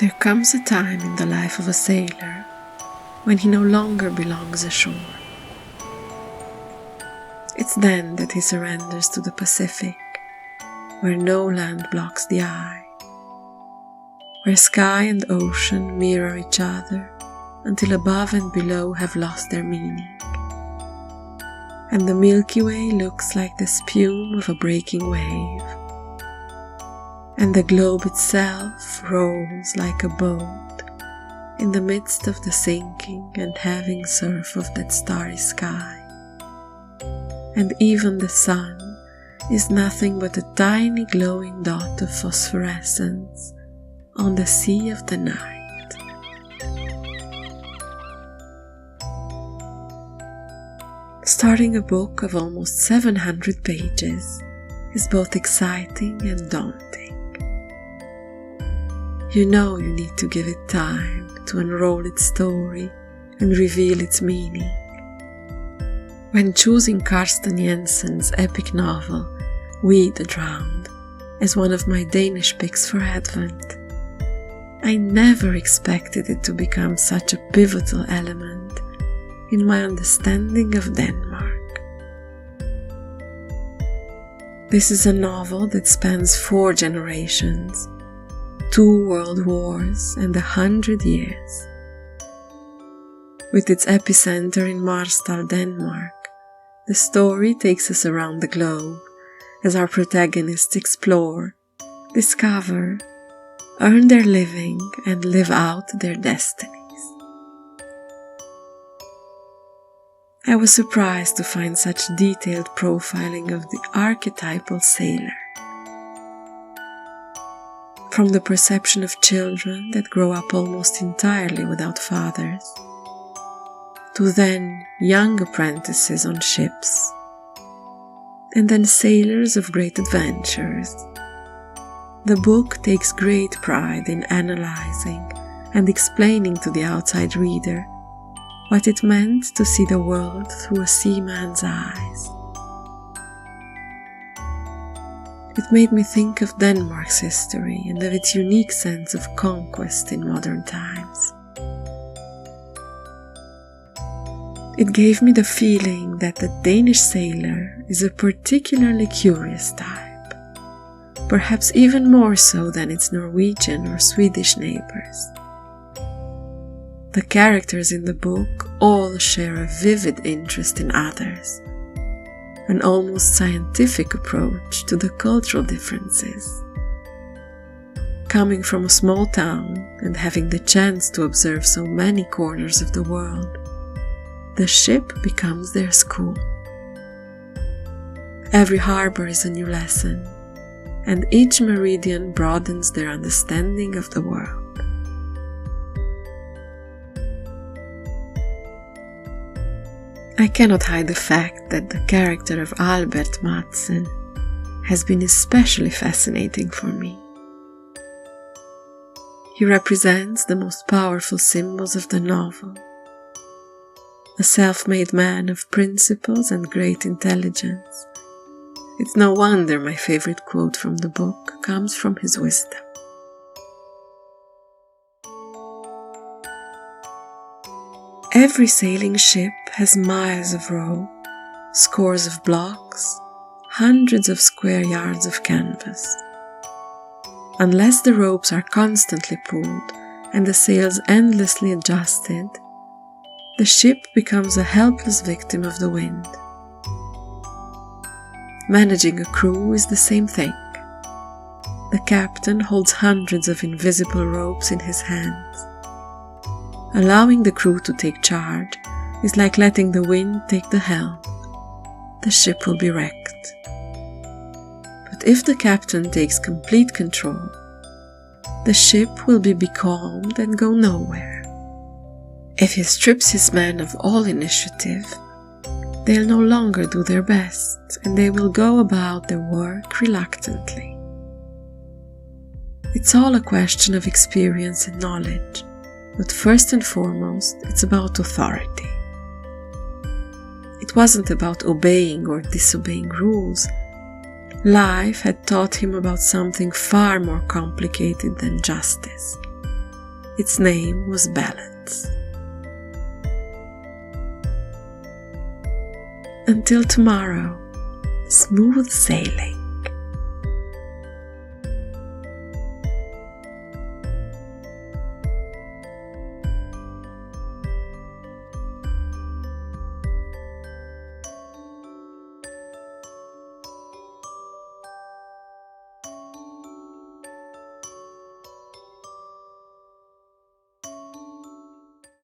There comes a time in the life of a sailor when he no longer belongs ashore. It's then that he surrenders to the Pacific, where no land blocks the eye, where sky and ocean mirror each other until above and below have lost their meaning, and the Milky Way looks like the spume of a breaking wave, and the globe itself rolls like a boat in the midst of the sinking and heaving surf of that starry sky, and even the sun is nothing but a tiny glowing dot of phosphorescence on the sea of the night. Starting a book of almost 700 pages is both exciting and daunting. You know you need to give it time to unroll its story and reveal its meaning. When choosing Carsten Jensen's epic novel, We the Drowned, as one of my Danish picks for Advent, I never expected it to become such a pivotal element in my understanding of Denmark. This is a novel that spans 4 generations, 2 world wars and 100 years. With its epicenter in Marstal, Denmark, the story takes us around the globe as our protagonists explore, discover, earn their living, and live out their destinies. I was surprised to find such detailed profiling of the archetypal sailor. From the perception of children that grow up almost entirely without fathers, to then young apprentices on ships, and then sailors of great adventures, the book takes great pride in analyzing and explaining to the outside reader what it meant to see the world through a seaman's eyes. It made me think of Denmark's history and of its unique sense of conquest in modern times. It gave me the feeling that the Danish sailor is a particularly curious type, perhaps even more so than its Norwegian or Swedish neighbors. The characters in the book all share a vivid interest in others, an almost scientific approach to the cultural differences. Coming from a small town and having the chance to observe so many corners of the world, the ship becomes their school. Every harbor is a new lesson, and each meridian broadens their understanding of the world. I cannot hide the fact that the character of Albert Madsen has been especially fascinating for me. He represents the most powerful symbols of the novel. A self-made man of principles and great intelligence. It's no wonder my favorite quote from the book comes from his wisdom. Every sailing ship has miles of rope, scores of blocks, hundreds of square yards of canvas. Unless the ropes are constantly pulled and the sails endlessly adjusted, the ship becomes a helpless victim of the wind. Managing a crew is the same thing. The captain holds hundreds of invisible ropes in his hands. Allowing the crew to take charge is like letting the wind take the helm. The ship will be wrecked. But if the captain takes complete control, the ship will be becalmed and go nowhere. If he strips his men of all initiative, they'll no longer do their best, and they will go about their work reluctantly. It's all a question of experience and knowledge, but first and foremost, it's about authority. It wasn't about obeying or disobeying rules. Life had taught him about something far more complicated than justice, Its name was Balance. Until tomorrow, smooth sailing.